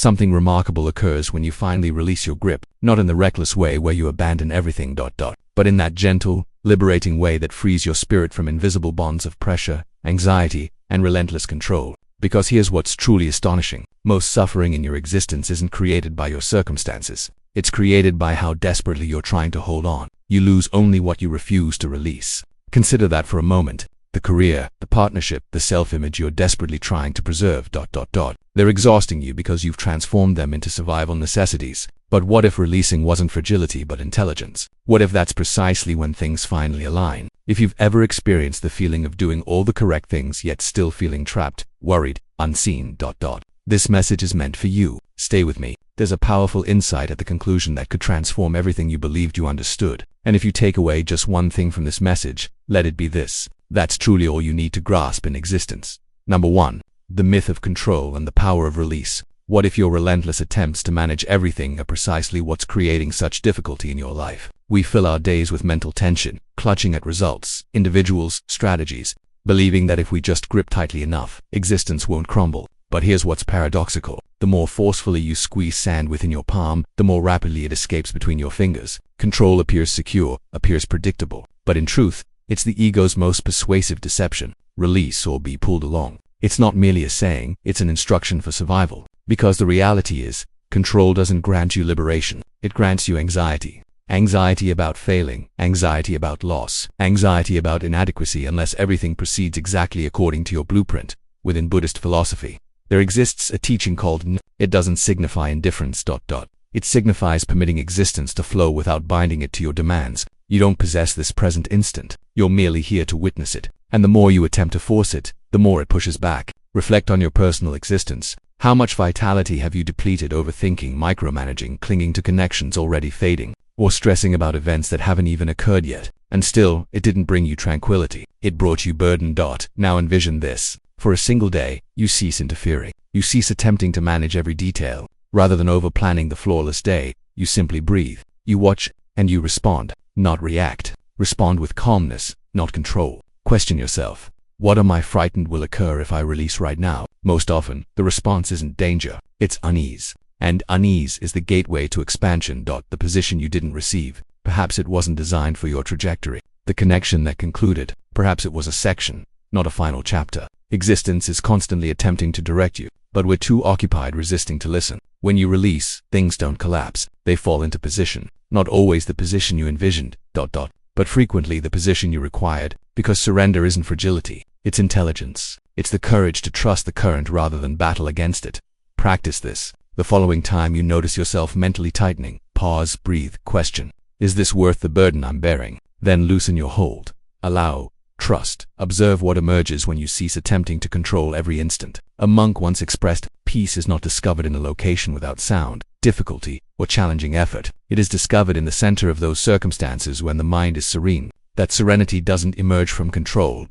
Something remarkable occurs when you finally release your grip, not in the reckless way where you abandon everything, but in that gentle, liberating way that frees your spirit from invisible bonds of pressure, anxiety, and relentless control. Because here's what's truly astonishing. Most suffering in your existence isn't created by your circumstances. It's created by how desperately you're trying to hold on. You lose only what you refuse to release. Consider that for a moment. The career, the partnership, the self-image you're desperately trying to preserve, They're exhausting you because you've transformed them into survival necessities. But what if releasing wasn't fragility but intelligence? What if that's precisely when things finally align? If you've ever experienced the feeling of doing all the correct things yet still feeling trapped, worried, unseen, this message is meant for you. Stay with me. There's a powerful insight at the conclusion that could transform everything you believed you understood. And if you take away just one thing from this message, let it be this. That's truly all you need to grasp in existence. Number 1. The myth of control and the power of release. What if your relentless attempts to manage everything are precisely what's creating such difficulty in your life? We fill our days with mental tension, clutching at results, individuals, strategies, believing that if we just grip tightly enough, existence won't crumble. But here's what's paradoxical. The more forcefully you squeeze sand within your palm, the more rapidly it escapes between your fingers. Control appears secure, appears predictable. But in truth, it's the ego's most persuasive deception. Release or be pulled along. It's not merely a saying, it's an instruction for survival. Because the reality is, control doesn't grant you liberation. It grants you anxiety. Anxiety about failing, anxiety about loss, anxiety about inadequacy unless everything proceeds exactly according to your blueprint. Within Buddhist philosophy, there exists a teaching called N. It doesn't signify indifference. It signifies permitting existence to flow without binding it to your demands. You don't possess this present instant. You're merely here to witness it. And the more you attempt to force it, the more it pushes back. Reflect on your personal existence. How much vitality have you depleted overthinking, micromanaging, clinging to connections already fading, or stressing about events that haven't even occurred yet? And still, it didn't bring you tranquility. It brought you burden. Now envision this. For a single day, you cease interfering. You cease attempting to manage every detail. Rather than over-planning the flawless day, you simply breathe. You watch, and you respond. Not react. Respond with calmness, not control. Question yourself. What am I frightened will occur if I release right now? Most often, the response isn't danger, it's unease. And unease is the gateway to expansion. The position you didn't receive. Perhaps it wasn't designed for your trajectory. The connection that concluded. Perhaps it was a section, not a final chapter. Existence is constantly attempting to direct you, but we're too occupied resisting to listen. When you release, things don't collapse. They fall into position. Not always the position you envisioned, but frequently the position you required, because surrender isn't fragility, it's intelligence. It's the courage to trust the current rather than battle against it. Practice this. The following time you notice yourself mentally tightening, pause, breathe, question. Is this worth the burden I'm bearing? Then loosen your hold. Allow. Trust. Observe what emerges when you cease attempting to control every instant. A monk once expressed, peace is not discovered in a location without sound, difficulty, or challenging effort. It is discovered in the center of those circumstances when the mind is serene. That serenity doesn't emerge from control.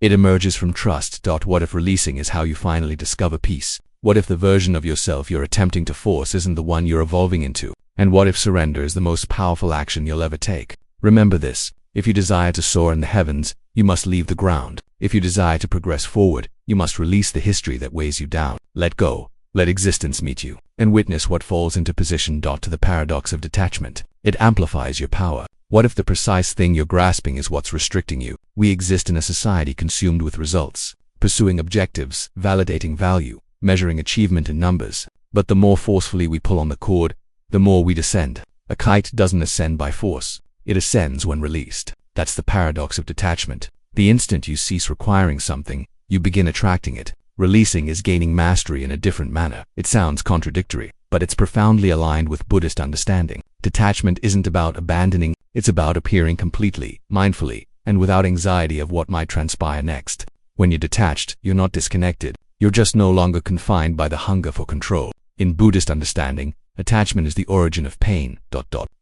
It emerges from trust. What if releasing is how you finally discover peace? What if the version of yourself you're attempting to force isn't the one you're evolving into? And what if surrender is the most powerful action you'll ever take? Remember this. If you desire to soar in the heavens, you must leave the ground. If you desire to progress forward, you must release the history that weighs you down. Let go. Let existence meet you, and witness what falls into position. To the paradox of detachment. It amplifies your power. What if the precise thing you're grasping is what's restricting you? We exist in a society consumed with results, pursuing objectives, validating value, measuring achievement in numbers. But the more forcefully we pull on the cord, the more we descend. A kite doesn't ascend by force. It ascends when released. That's the paradox of detachment. The instant you cease requiring something, you begin attracting it. Releasing is gaining mastery in a different manner. It sounds contradictory, but it's profoundly aligned with Buddhist understanding. Detachment isn't about abandoning, it's about appearing completely, mindfully, and without anxiety of what might transpire next. When you're detached, you're not disconnected. You're just no longer confined by the hunger for control. In Buddhist understanding, attachment is the origin of pain.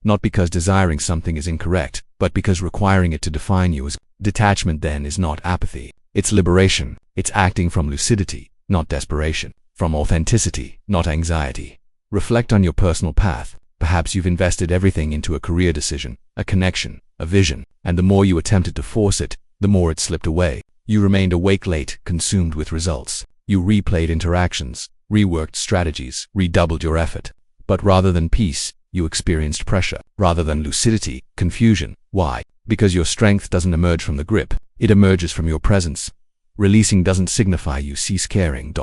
Not because desiring something is incorrect, but because requiring it to define you is. Detachment then is not apathy. It's liberation. It's acting from lucidity, not desperation. From authenticity, not anxiety. Reflect on your personal path. Perhaps you've invested everything into a career decision, a connection, a vision, and the more you attempted to force it, the more it slipped away. You remained awake late, consumed with results. You replayed interactions, reworked strategies, redoubled your effort. But rather than peace, you experienced pressure. Rather than lucidity, confusion. Why? Because your strength doesn't emerge from the grip, it emerges from your presence. Releasing doesn't signify you cease caring.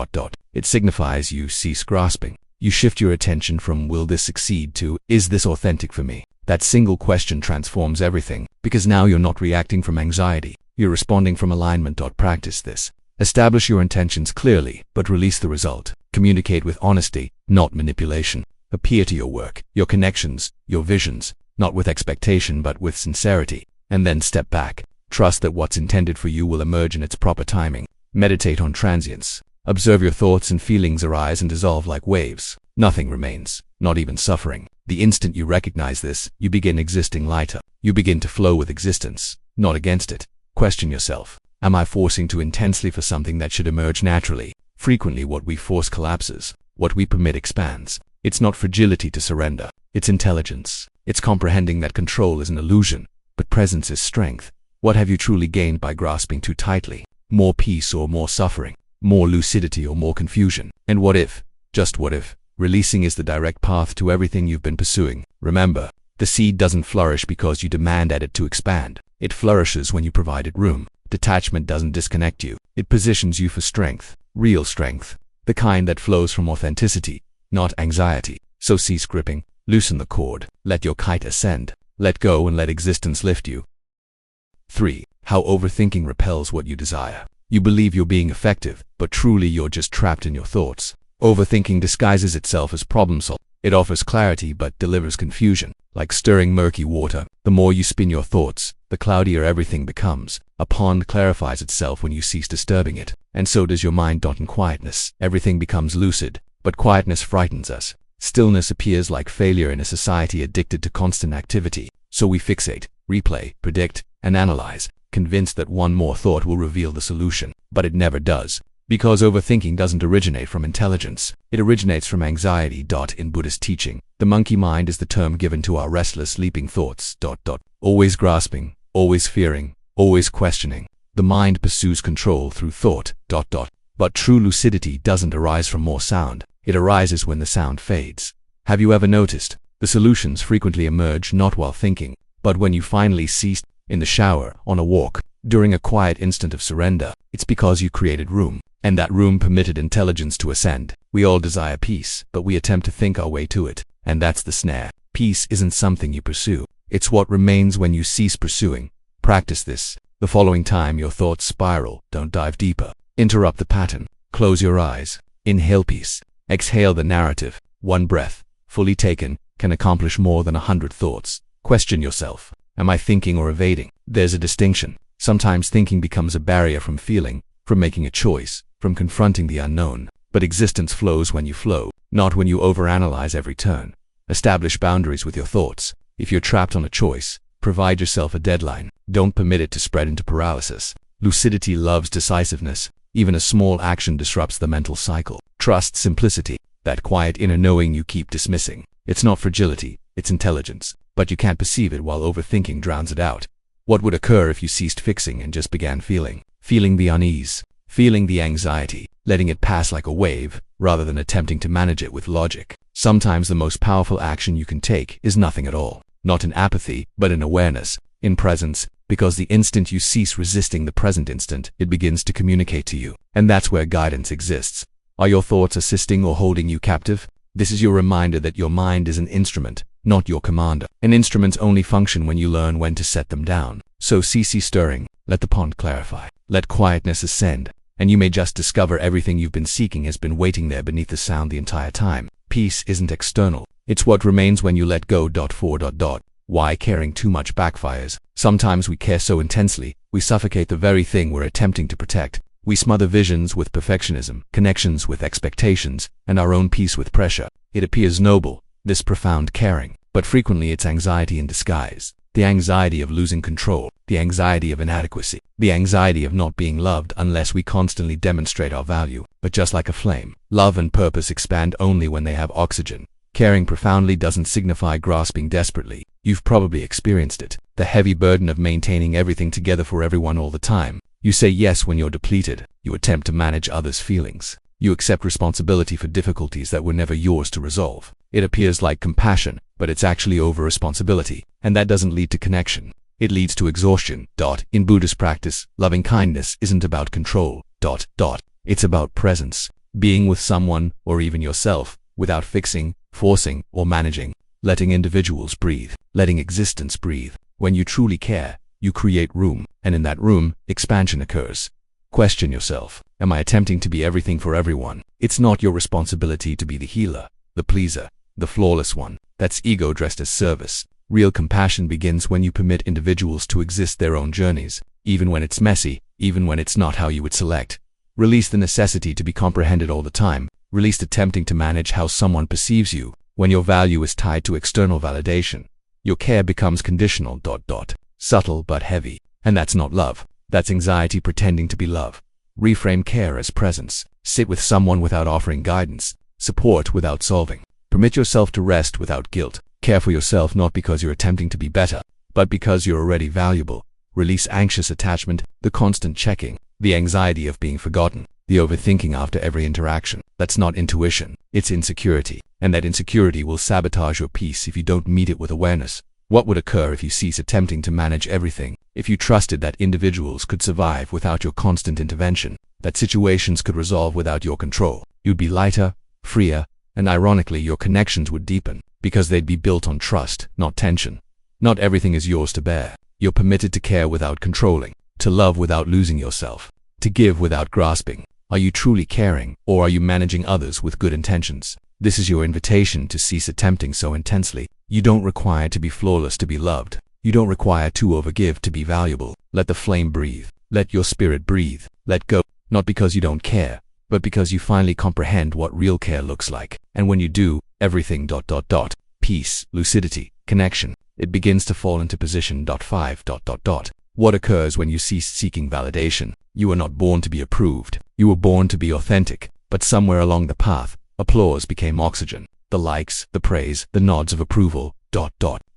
It signifies you cease grasping. You shift your attention from will this succeed to is this authentic for me? That single question transforms everything, because now you're not reacting from anxiety, you're responding from alignment. Practice this. Establish your intentions clearly, but release the result. Communicate with honesty, not manipulation. Appear to your work, your connections, your visions, not with expectation but with sincerity. And then step back. Trust that what's intended for you will emerge in its proper timing. Meditate on transience. Observe your thoughts and feelings arise and dissolve like waves. Nothing remains, not even suffering. The instant you recognize this, you begin existing lighter. You begin to flow with existence, not against it. Question yourself. Am I forcing too intensely for something that should emerge naturally? Frequently what we force collapses. What we permit expands. It's not fragility to surrender. It's intelligence. It's comprehending that control is an illusion, but presence is strength. What have you truly gained by grasping too tightly? More peace or more suffering? More lucidity or more confusion? And what if, just what if, releasing is the direct path to everything you've been pursuing? Remember, the seed doesn't flourish because you demand at it to expand. It flourishes when you provide it room. Detachment doesn't disconnect you. It positions you for strength, real strength, the kind that flows from authenticity, not anxiety. So cease gripping, loosen the cord, let your kite ascend, let go and let existence lift you. 3. How overthinking repels what you desire. You believe you're being effective, but truly you're just trapped in your thoughts. Overthinking disguises itself as problem solving. It offers clarity but delivers confusion. Like stirring murky water, the more you spin your thoughts, the cloudier everything becomes. A pond clarifies itself when you cease disturbing it, and so does your mind. In quietness, everything becomes lucid, but quietness frightens us. Stillness appears like failure in a society addicted to constant activity, so we fixate, replay, predict, and analyze, convinced that one more thought will reveal the solution. But it never does. Because overthinking doesn't originate from intelligence, it originates from anxiety. In Buddhist teaching, the monkey mind is the term given to our restless, leaping thoughts. Always grasping, always fearing, always questioning. The mind pursues control through thought. But true lucidity doesn't arise from more sound, it arises when the sound fades. Have you ever noticed? The solutions frequently emerge not while thinking, but when you finally cease, in the shower, on a walk, during a quiet instant of surrender. It's because you created room, and that room permitted intelligence to ascend. We all desire peace, but we attempt to think our way to it, and that's the snare. Peace isn't something you pursue, it's what remains when you cease pursuing. Practice this. The following time your thoughts spiral, don't dive deeper. Interrupt the pattern. Close your eyes. Inhale peace. Exhale the narrative. One breath, fully taken, can accomplish more than 100 thoughts. Question yourself. Am I thinking or evading? There's a distinction. Sometimes thinking becomes a barrier from feeling, from making a choice, from confronting the unknown. But existence flows when you flow, not when you overanalyze every turn. Establish boundaries with your thoughts. If you're trapped on a choice, provide yourself a deadline. Don't permit it to spread into paralysis. Lucidity loves decisiveness. Even a small action disrupts the mental cycle. Trust simplicity, that quiet inner knowing you keep dismissing. It's not fragility, it's intelligence, but you can't perceive it while overthinking drowns it out. What would occur if you ceased fixing and just began feeling? Feeling the unease, feeling the anxiety, letting it pass like a wave, rather than attempting to manage it with logic. Sometimes the most powerful action you can take is nothing at all. Not in apathy, but in awareness, in presence, because the instant you cease resisting the present instant, it begins to communicate to you. And that's where guidance exists. Are your thoughts assisting or holding you captive? This is your reminder that your mind is an instrument, not your commander. And instruments only function when you learn when to set them down. So cease stirring, let the pond clarify, let quietness ascend, and you may just discover everything you've been seeking has been waiting there beneath the sound the entire time. Peace isn't external, it's what remains when you let go. Why caring too much backfires? Sometimes we care so intensely, we suffocate the very thing we're attempting to protect. We smother visions with perfectionism, connections with expectations, and our own peace with pressure. It appears noble, this profound caring, but frequently it's anxiety in disguise. The anxiety of losing control, the anxiety of inadequacy, the anxiety of not being loved unless we constantly demonstrate our value. But just like a flame, love and purpose expand only when they have oxygen. Caring profoundly doesn't signify grasping desperately. You've probably experienced it. The heavy burden of maintaining everything together for everyone all the time. You say yes when you're depleted. You attempt to manage others' feelings. You accept responsibility for difficulties that were never yours to resolve. It appears like compassion, but it's actually over-responsibility, and that doesn't lead to connection. It leads to exhaustion. In Buddhist practice, loving kindness isn't about control. It's about presence, being with someone, or even yourself, without fixing, forcing, or managing, letting individuals breathe, letting existence breathe. When you truly care, you create room, and in that room, expansion occurs. Question yourself, am I attempting to be everything for everyone? It's not your responsibility to be the healer, the pleaser, the flawless one. That's ego dressed as service. Real compassion begins when you permit individuals to exist their own journeys, even when it's messy, even when it's not how you would select. Release the necessity to be comprehended all the time. Release attempting to manage how someone perceives you. When your value is tied to external validation, your care becomes conditional. Subtle but heavy. And that's not love. That's anxiety pretending to be love. Reframe care as presence. Sit with someone without offering guidance. Support without solving. Permit yourself to rest without guilt. Care for yourself not because you're attempting to be better, but because you're already valuable. Release anxious attachment, the constant checking, the anxiety of being forgotten, the overthinking after every interaction. That's not intuition, it's insecurity. And that insecurity will sabotage your peace if you don't meet it with awareness. What would occur if you cease attempting to manage everything? If you trusted that individuals could survive without your constant intervention, that situations could resolve without your control, you'd be lighter, freer, and ironically your connections would deepen, because they'd be built on trust, not tension. Not everything is yours to bear. You're permitted to care without controlling, to love without losing yourself, to give without grasping. Are you truly caring, or are you managing others with good intentions? This is your invitation to cease attempting so intensely. You don't require to be flawless to be loved. You don't require to overgive to be valuable. Let the flame breathe. Let your spirit breathe. Let go, not because you don't care, but because you finally comprehend what real care looks like. And when you do, everything peace, lucidity, connection, it begins to fall into position. 5. What occurs when you cease seeking validation? You were not born to be approved. You were born to be authentic. But somewhere along the path, applause became oxygen. The likes, the praise, the nods of approval,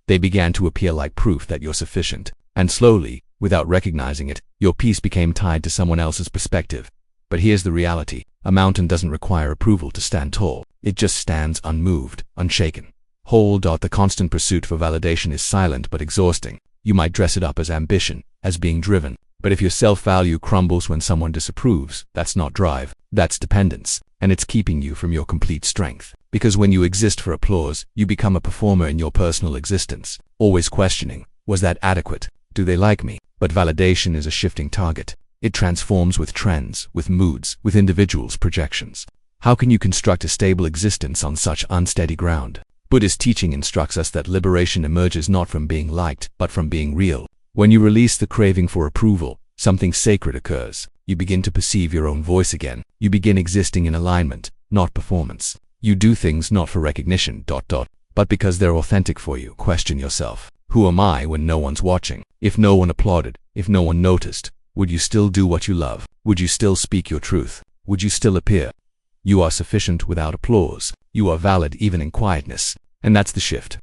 they began to appear like proof that you're sufficient. And slowly, without recognizing it, your peace became tied to someone else's perspective. But here's the reality. A mountain doesn't require approval to stand tall. It just stands unmoved, unshaken. Whole. The constant pursuit for validation is silent but exhausting. You might dress it up as ambition, as being driven. But if your self-value crumbles when someone disapproves, that's not drive, that's dependence. And it's keeping you from your complete strength. Because when you exist for applause, you become a performer in your personal existence. Always questioning, was that adequate? Do they like me? But validation is a shifting target. It transforms with trends, with moods, with individuals' projections. How can you construct a stable existence on such unsteady ground? Buddhist teaching instructs us that liberation emerges not from being liked, but from being real. When you release the craving for approval, something sacred occurs. You begin to perceive your own voice again. You begin existing in alignment, not performance. You do things not for recognition, but because they're authentic for you. Question yourself. Who am I when no one's watching? If no one applauded, if no one noticed, would you still do what you love? Would you still speak your truth? Would you still appear? You are sufficient without applause. You are valid even in quietness. And that's the shift.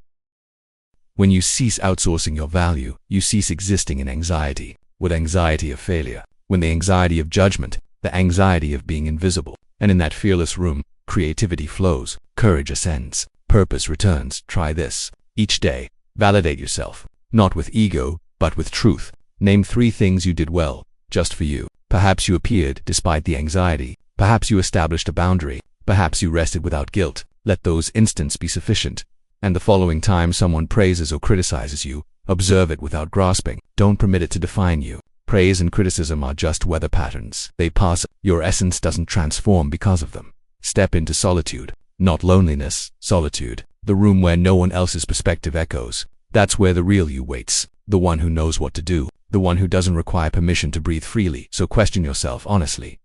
When you cease outsourcing your value, you cease existing in anxiety. With anxiety of failure, when the anxiety of judgment, the anxiety of being invisible. And in that fearless room, creativity flows, courage ascends, purpose returns. Try this. Each day, validate yourself, not with ego, but with truth. Name 3 things you did well, just for you. Perhaps you appeared despite the anxiety. Perhaps you established a boundary. Perhaps you rested without guilt. Let those instants be sufficient. And the following time someone praises or criticizes you, observe it without grasping. Don't permit it to define you. Praise and criticism are just weather patterns. They pass. Your essence doesn't transform because of them. Step into solitude, not loneliness, solitude. The room where no one else's perspective echoes. That's where the real you waits. The one who knows what to do. The one who doesn't require permission to breathe freely. So question yourself honestly.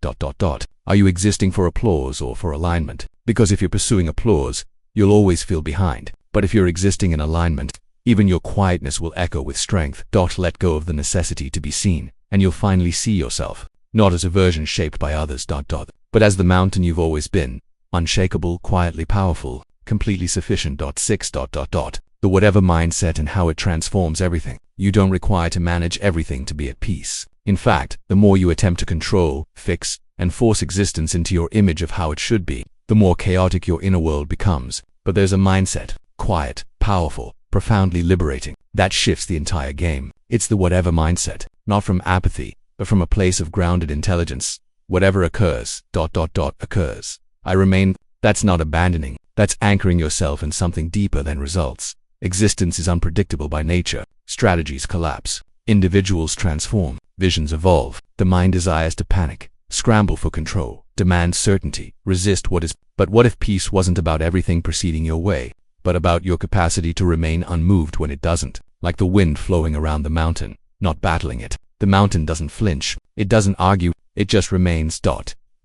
Are you existing for applause or for alignment? Because if you're pursuing applause, you'll always feel behind. But if you're existing in alignment, even your quietness will echo with strength. Let go of the necessity to be seen, and you'll finally see yourself, not as a version shaped by others. But as the mountain you've always been, unshakable, quietly powerful, completely sufficient. 6. The whatever mindset and how it transforms everything. You don't require to manage everything to be at peace. In fact, the more you attempt to control, fix, and force existence into your image of how it should be, the more chaotic your inner world becomes. But there's a mindset, quiet, powerful, profoundly liberating, that shifts the entire game. It's the whatever mindset, not from apathy, but from a place of grounded intelligence. Whatever occurs, occurs. I remain. That's not abandoning. That's anchoring yourself in something deeper than results. Existence is unpredictable by nature. Strategies collapse. Individuals transform. Visions evolve. The mind desires to panic, scramble for control, demand certainty, resist what is. But what if peace wasn't about everything proceeding your way, but about your capacity to remain unmoved when it doesn't, like the wind flowing around the mountain, not battling it? The mountain doesn't flinch. It doesn't argue. It just remains.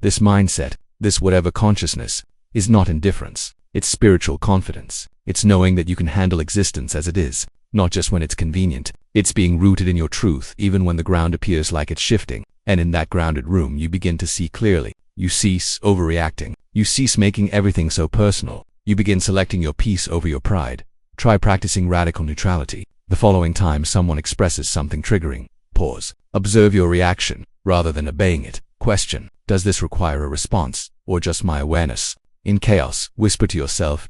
This mindset, this whatever consciousness, is not indifference. It's spiritual confidence. It's knowing that you can handle existence as it is, not just when it's convenient. It's being rooted in your truth even when the ground appears like it's shifting. And in that grounded room you begin to see clearly. You cease overreacting. You cease making everything so personal. You begin selecting your peace over your pride. Try practicing radical neutrality. The following time someone expresses something triggering, pause. Observe your reaction, rather than obeying it. Question, does this require a response, or just my awareness? In chaos, whisper to yourself,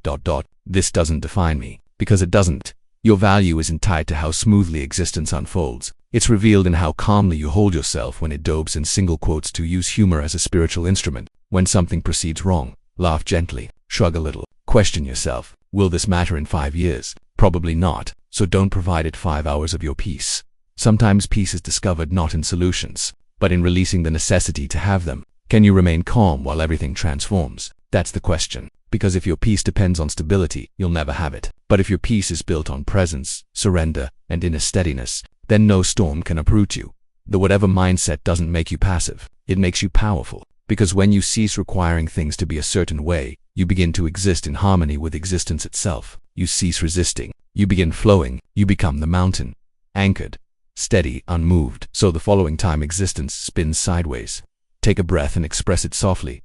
this doesn't define me, because it doesn't. Your value isn't tied to how smoothly existence unfolds. It's revealed in how calmly you hold yourself when it dobes in single quotes. To use humor as a spiritual instrument. When something proceeds wrong, laugh gently, shrug a little, question yourself, will this matter in 5 years? Probably not, so don't provide it 5 hours of your peace. Sometimes peace is discovered not in solutions, but in releasing the necessity to have them. Can you remain calm while everything transforms? That's the question. Because if your peace depends on stability, you'll never have it. But if your peace is built on presence, surrender, and inner steadiness, then no storm can uproot you. The whatever mindset doesn't make you passive. It makes you powerful. Because when you cease requiring things to be a certain way, you begin to exist in harmony with existence itself. You cease resisting. You begin flowing. You become the mountain. Anchored, steady, unmoved. So the following time existence spins sideways. Take a breath and express it softly.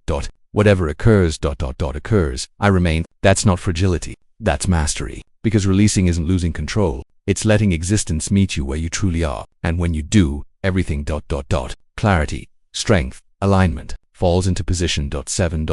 Whatever occurs, occurs. I remain. That's not fragility. That's mastery. Because releasing isn't losing control. It's letting existence meet you where you truly are. And when you do, everything clarity, strength, alignment, falls into position. 7.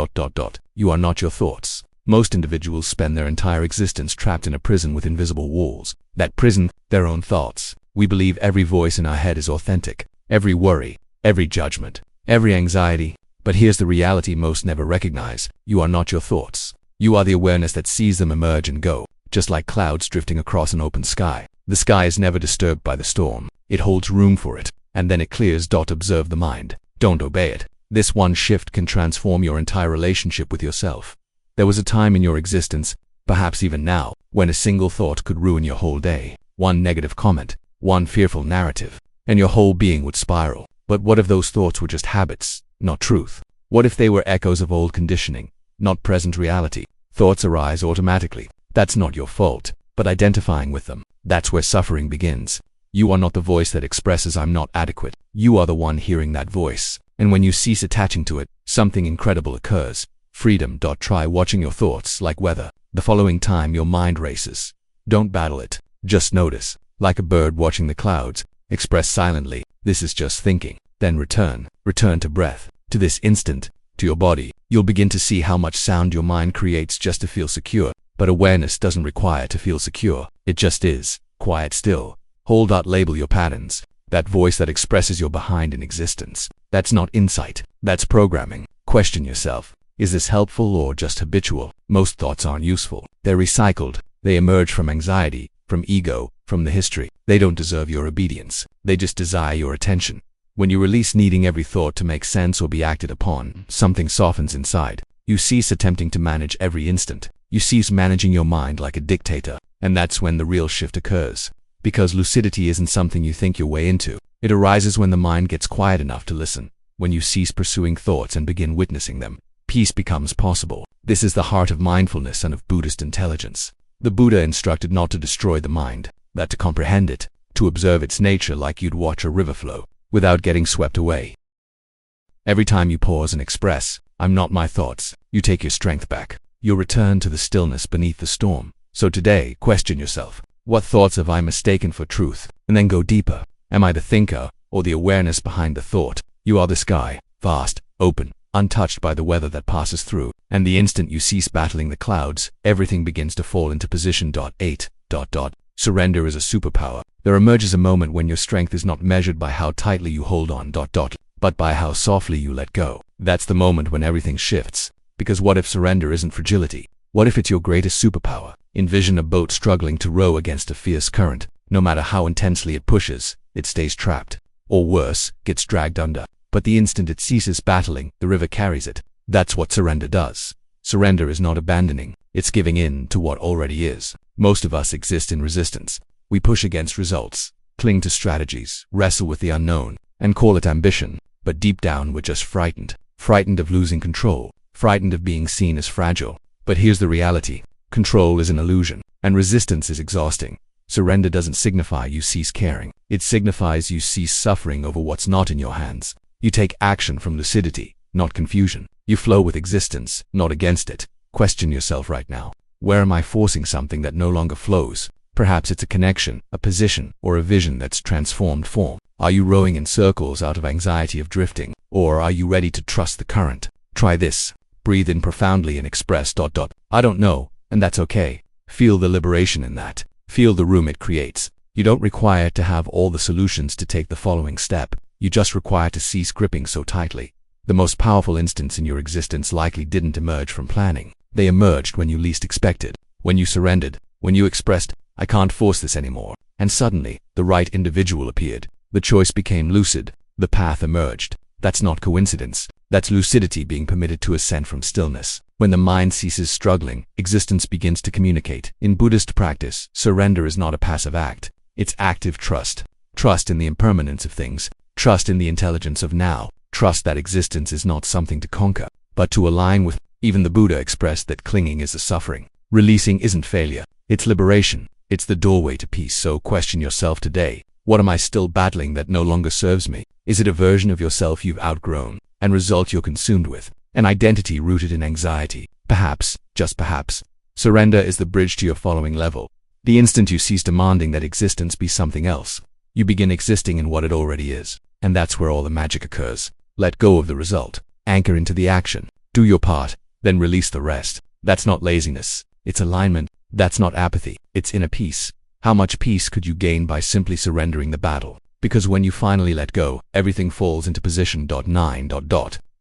You are not your thoughts. Most individuals spend their entire existence trapped in a prison with invisible walls. That prison, their own thoughts. We believe every voice in our head is authentic. Every worry, every judgment, every anxiety. But here's the reality most never recognize. You are not your thoughts. You are the awareness that sees them emerge and go, just like clouds drifting across an open sky. The sky is never disturbed by the storm. It holds room for it, and then it clears. Observe the mind. Don't obey it. This one shift can transform your entire relationship with yourself. There was a time in your existence, perhaps even now, when a single thought could ruin your whole day. One negative comment, one fearful narrative, and your whole being would spiral. But what if those thoughts were just habits, not truth? What if they were echoes of old conditioning, not present reality? Thoughts arise automatically. That's not your fault, but identifying with them, that's where suffering begins. You are not the voice that expresses I'm not adequate. You are the one hearing that voice. And when you cease attaching to it, something incredible occurs. Freedom. Try watching your thoughts like weather. The following time your mind races. Don't battle it. Just notice. Like a bird watching the clouds. Express silently, this is just thinking. Then return to breath, to this instant, to your body. You'll begin to see how much sound your mind creates just to feel secure. But awareness doesn't require to feel secure. It just is. Quiet still. Hold. Label your patterns. That voice that expresses you're behind in existence. That's not insight. That's programming. Question yourself. Is this helpful or just habitual? Most thoughts aren't useful. They're recycled. They emerge from anxiety, from ego, from the history. They don't deserve your obedience. They just desire your attention. When you release needing every thought to make sense or be acted upon, something softens inside. You cease attempting to manage every instant. You cease managing your mind like a dictator. And that's when the real shift occurs. Because lucidity isn't something you think your way into. It arises when the mind gets quiet enough to listen. When you cease pursuing thoughts and begin witnessing them, peace becomes possible. This is the heart of mindfulness and of Buddhist intelligence. The Buddha instructed not to destroy the mind, but to comprehend it, to observe its nature like you'd watch a river flow, without getting swept away. Every time you pause and express, I'm not my thoughts, you take your strength back. You'll return to the stillness beneath the storm. So today, question yourself. What thoughts have I mistaken for truth? And then go deeper. Am I the thinker, or the awareness behind the thought? You are the sky. vast, open, untouched by the weather that passes through, and the instant you cease battling the clouds, everything begins to fall into position. 8. Surrender is a superpower. There emerges a moment when your strength is not measured by how tightly you hold on. But by how softly you let go. That's the moment when everything shifts. Because what if surrender isn't fragility? What if it's your greatest superpower? Envision a boat struggling to row against a fierce current. No matter how intensely it pushes, it stays trapped. Or worse, gets dragged under. But the instant it ceases battling, the river carries it. That's what surrender does. Surrender is not abandoning. It's giving in to what already is. Most of us exist in resistance. We push against results, cling to strategies, wrestle with the unknown, and call it ambition. But deep down we're just frightened. Frightened of losing control. Frightened of being seen as fragile. But here's the reality. Control is an illusion, and resistance is exhausting. Surrender doesn't signify you cease caring. It signifies you cease suffering over what's not in your hands. You take action from lucidity, not confusion. You flow with existence, not against it. Question yourself right now. Where am I forcing something that no longer flows? Perhaps it's a connection, a position, or a vision that's transformed form. Are you rowing in circles out of anxiety of drifting, or are you ready to trust the current? Try this. Breathe in profoundly and express. I don't know, and that's okay. Feel the liberation in that. Feel the room it creates. You don't require to have all the solutions to take the following step. You just require to cease gripping so tightly. The most powerful instance in your existence likely didn't emerge from planning. They emerged when you least expected. When you surrendered. When you expressed, I can't force this anymore. And suddenly, the right individual appeared. The choice became lucid. The path emerged. That's not coincidence. That's lucidity being permitted to ascend from stillness. When the mind ceases struggling, existence begins to communicate. In Buddhist practice, surrender is not a passive act. It's active trust. Trust in the impermanence of things. Trust in the intelligence of now. Trust that existence is not something to conquer, but to align with. Even the Buddha expressed that clinging is a suffering. Releasing isn't failure. It's liberation. It's the doorway to peace. So question yourself today. What am I still battling that no longer serves me? Is it a version of yourself you've outgrown? An result you're consumed with? An identity rooted in anxiety? Perhaps, just perhaps, surrender is the bridge to your following level. The instant you cease demanding that existence be something else, you begin existing in what it already is. And that's where all the magic occurs. Let go of the result. Anchor into the action. Do your part, then release the rest. That's not laziness. It's alignment. That's not apathy. It's inner peace. How much peace could you gain by simply surrendering the battle? Because when you finally let go, everything falls into position. 9.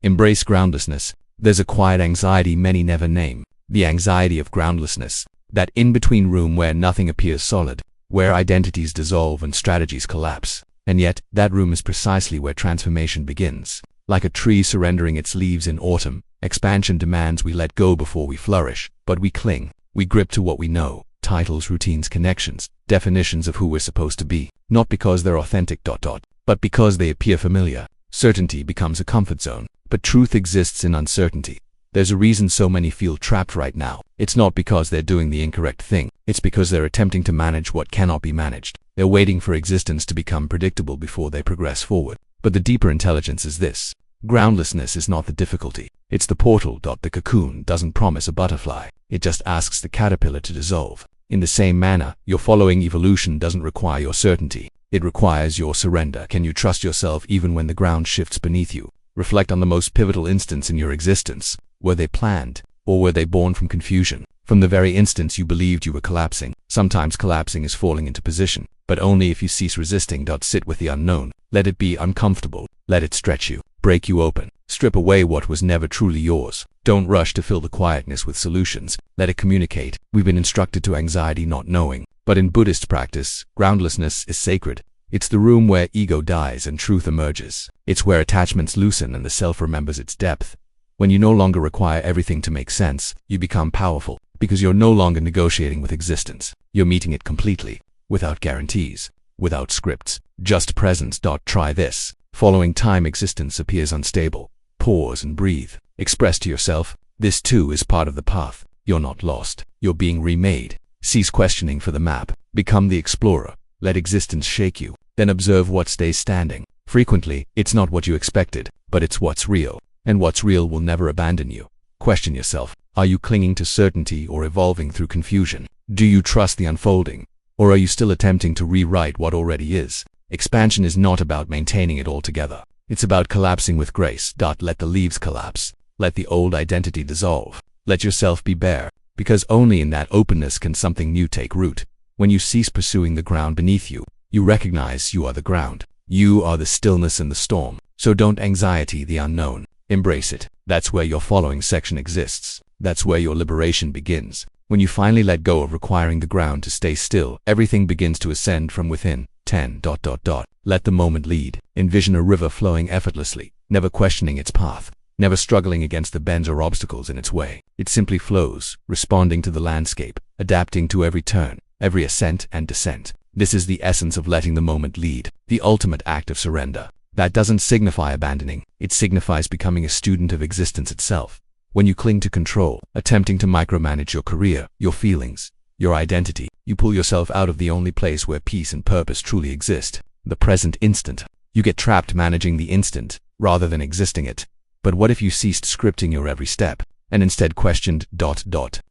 Embrace groundlessness. There's a quiet anxiety many never name. The anxiety of groundlessness. That in-between room where nothing appears solid, where identities dissolve and strategies collapse. And yet, that room is precisely where transformation begins. Like a tree surrendering its leaves in autumn, expansion demands we let go before we flourish. But we cling. We grip to what we know. Titles, routines, connections, definitions of who we're supposed to be. Not because they're authentic. But because they appear familiar. Certainty becomes a comfort zone. But truth exists in uncertainty. There's a reason so many feel trapped right now. It's not because they're doing the incorrect thing. It's because they're attempting to manage what cannot be managed. They're waiting for existence to become predictable before they progress forward. But the deeper intelligence is this. Groundlessness is not the difficulty. It's the portal. The cocoon doesn't promise a butterfly. It just asks the caterpillar to dissolve. In the same manner, your following evolution doesn't require your certainty. It requires your surrender. Can you trust yourself even when the ground shifts beneath you? Reflect on the most pivotal instance in your existence. Were they planned? Or were they born from confusion? From the very instance you believed you were collapsing. Sometimes collapsing is falling into position, but only if you cease resisting. Sit with the unknown. Let it be uncomfortable. Let it stretch you, break you open, strip away what was never truly yours. Don't rush to fill the quietness with solutions. Let it communicate. We've been instructed to anxiety not knowing. But in Buddhist practice, groundlessness is sacred. It's the room where ego dies and truth emerges. It's where attachments loosen and the self remembers its depth. When you no longer require everything to make sense, you become powerful, because you're no longer negotiating with existence. You're meeting it completely, without guarantees, without scripts, just presence. Try this. Following time existence appears unstable. Pause and breathe. Express to yourself, this too is part of the path. You're not lost. You're being remade. Cease questioning for the map. Become the explorer. Let existence shake you. Then observe what stays standing. Frequently, it's not what you expected, but it's what's real. And what's real will never abandon you. Question yourself. Are you clinging to certainty or evolving through confusion? Do you trust the unfolding? Or are you still attempting to rewrite what already is? Expansion is not about maintaining it all together. It's about collapsing with grace. Let the leaves collapse. Let the old identity dissolve. Let yourself be bare, because only in that openness can something new take root. When you cease pursuing the ground beneath you, you recognize you are the ground. You are the stillness in the storm. So don't anxiety the unknown. Embrace it. That's where your following section exists. That's where your liberation begins. When you finally let go of requiring the ground to stay still, everything begins to ascend from within. 10. Let the moment lead. Envision a river flowing effortlessly, never questioning its path, never struggling against the bends or obstacles in its way. It simply flows, responding to the landscape, adapting to every turn, every ascent and descent. This is the essence of letting the moment lead, the ultimate act of surrender. That doesn't signify abandoning, it signifies becoming a student of existence itself. When you cling to control, attempting to micromanage your career, your feelings, your identity, you pull yourself out of the only place where peace and purpose truly exist, the present instant. You get trapped managing the instant, rather than existing it. But what if you ceased scripting your every step, and instead questioned,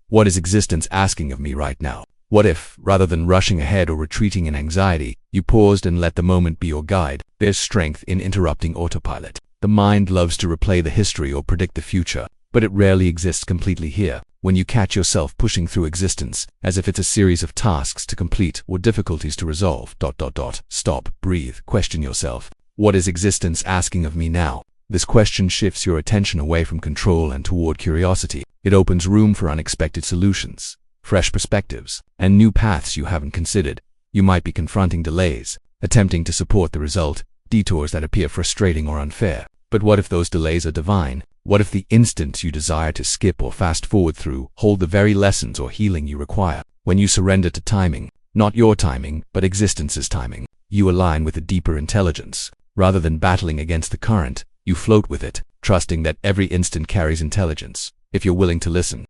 what is existence asking of me right now? What if, rather than rushing ahead or retreating in anxiety, you paused and let the moment be your guide? There's strength in interrupting autopilot. The mind loves to replay the history or predict the future, but it rarely exists completely here. When you catch yourself pushing through existence, as if it's a series of tasks to complete or difficulties to resolve, stop, breathe, question yourself. What is existence asking of me now? This question shifts your attention away from control and toward curiosity. It opens room for unexpected solutions, fresh perspectives, and new paths you haven't considered. You might be confronting delays, attempting to support the result, detours that appear frustrating or unfair. But what if those delays are divine? What if the instants you desire to skip or fast forward through hold the very lessons or healing you require? When you surrender to timing, not your timing, but existence's timing, you align with a deeper intelligence. Rather than battling against the current, you float with it, trusting that every instant carries intelligence, if you're willing to listen.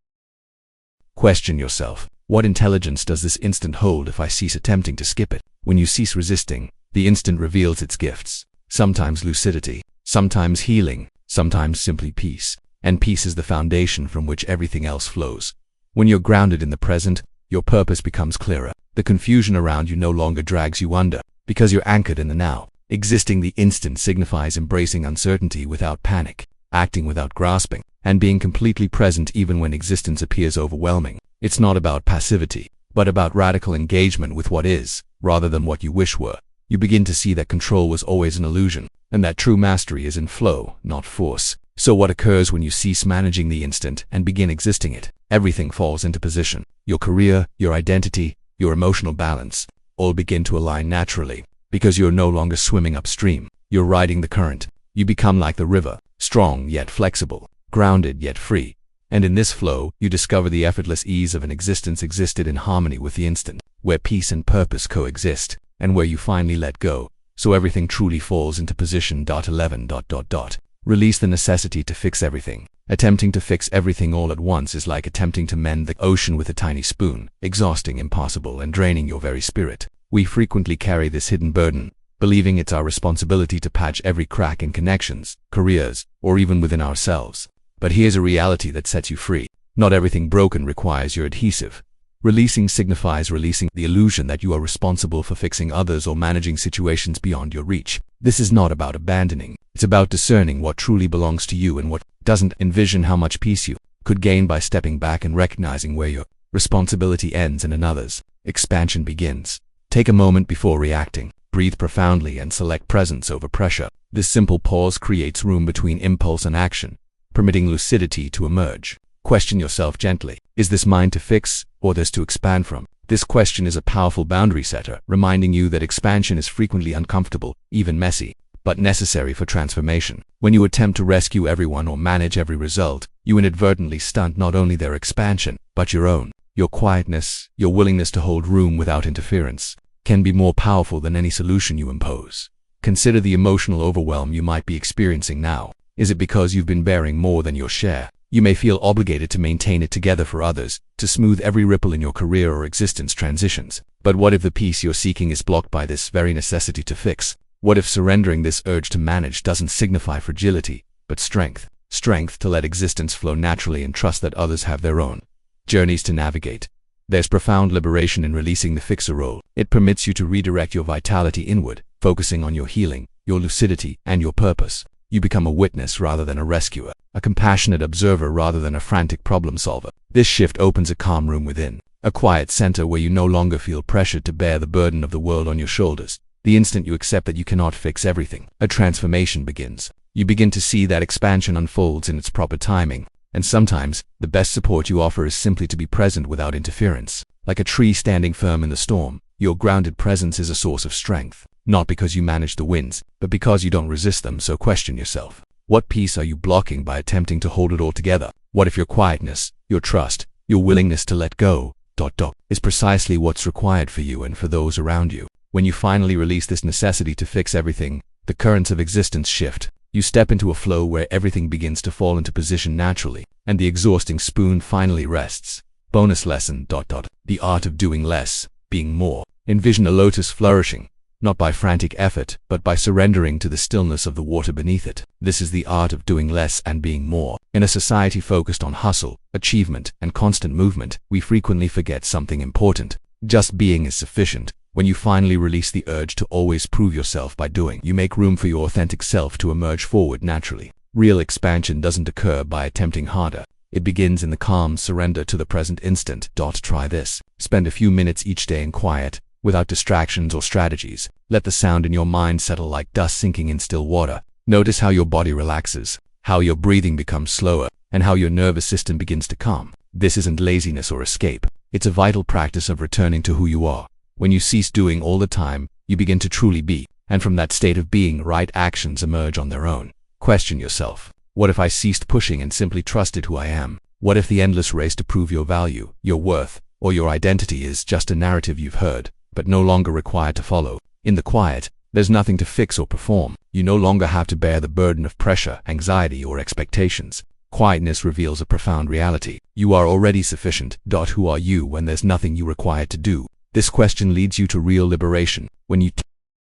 Question yourself, what intelligence does this instant hold if I cease attempting to skip it? When you cease resisting, the instant reveals its gifts, sometimes lucidity, sometimes healing, sometimes simply peace. And peace is the foundation from which everything else flows. When you're grounded in the present, your purpose becomes clearer. The confusion around you no longer drags you under, because you're anchored in the now. Existing the instant signifies embracing uncertainty without panic, acting without grasping, and being completely present even when existence appears overwhelming. It's not about passivity, but about radical engagement with what is, rather than what you wish were. You begin to see that control was always an illusion, and that true mastery is in flow, not force. So what occurs when you cease managing the instant and begin existing it? Everything falls into position. Your career, your identity, your emotional balance, all begin to align naturally. Because you're no longer swimming upstream, you're riding the current. You become like the river, strong yet flexible, grounded yet free. And in this flow, you discover the effortless ease of an existence existed in harmony with the instant, where peace and purpose coexist, and where you finally let go, so everything truly falls into position. 11. Release the necessity to fix everything. Attempting to fix everything all at once is like attempting to mend the ocean with a tiny spoon, exhausting, impossible, and draining your very spirit. We frequently carry this hidden burden, believing it's our responsibility to patch every crack in connections, careers, or even within ourselves. But here's a reality that sets you free. Not everything broken requires your adhesive. Releasing signifies releasing the illusion that you are responsible for fixing others or managing situations beyond your reach. This is not about abandoning. It's about discerning what truly belongs to you and what doesn't. Envision how much peace you could gain by stepping back and recognizing where your responsibility ends and another's expansion begins. Take a moment before reacting. Breathe profoundly and select presence over pressure. This simple pause creates room between impulse and action, permitting lucidity to emerge. Question yourself gently. Is this mine to fix, or theirs to expand from? This question is a powerful boundary setter, reminding you that expansion is frequently uncomfortable, even messy, but necessary for transformation. When you attempt to rescue everyone or manage every result, you inadvertently stunt not only their expansion, but your own. Your quietness, your willingness to hold room without interference, can be more powerful than any solution you impose. Consider the emotional overwhelm you might be experiencing now. Is it because you've been bearing more than your share? You may feel obligated to maintain it together for others, to smooth every ripple in your career or existence transitions. But what if the peace you're seeking is blocked by this very necessity to fix? What if surrendering this urge to manage doesn't signify fragility, but strength? Strength to let existence flow naturally and trust that others have their own journeys to navigate. There's profound liberation in releasing the fixer role. It permits you to redirect your vitality inward, focusing on your healing, your lucidity, and your purpose. You become a witness rather than a rescuer, a compassionate observer rather than a frantic problem solver. This shift opens a calm room within, a quiet center where you no longer feel pressured to bear the burden of the world on your shoulders. The instant you accept that you cannot fix everything, a transformation begins. You begin to see that expansion unfolds in its proper timing, and sometimes, the best support you offer is simply to be present without interference. Like a tree standing firm in the storm, your grounded presence is a source of strength, not because you manage the winds, but because you don't resist them. So question yourself. What piece are you blocking by attempting to hold it all together? What if your quietness, your trust, your willingness to let go, is precisely what's required for you and for those around you? When you finally release this necessity to fix everything, the currents of existence shift. You step into a flow where everything begins to fall into position naturally, and the exhausting spoon finally rests. Bonus lesson. The art of doing less, being more. Envision a lotus flourishing, not by frantic effort, but by surrendering to the stillness of the water beneath it. This is the art of doing less and being more. In a society focused on hustle, achievement, and constant movement, we frequently forget something important. Just being is sufficient. When you finally release the urge to always prove yourself by doing, you make room for your authentic self to emerge forward naturally. Real expansion doesn't occur by attempting harder. It begins in the calm surrender to the present instant. Try this. Spend a few minutes each day in quiet, without distractions or strategies. Let the sound in your mind settle like dust sinking in still water. Notice how your body relaxes, how your breathing becomes slower, and how your nervous system begins to calm. This isn't laziness or escape. It's a vital practice of returning to who you are. When you cease doing all the time, you begin to truly be, and from that state of being, right actions emerge on their own. Question yourself. What if I ceased pushing and simply trusted who I am? What if the endless race to prove your value, your worth, or your identity is just a narrative you've heard, but no longer required to follow? In the quiet, there's nothing to fix or perform. You no longer have to bear the burden of pressure, anxiety, or expectations. Quietness reveals a profound reality. You are already sufficient. Who are you when there's nothing you require to do? This question leads you to real liberation. When you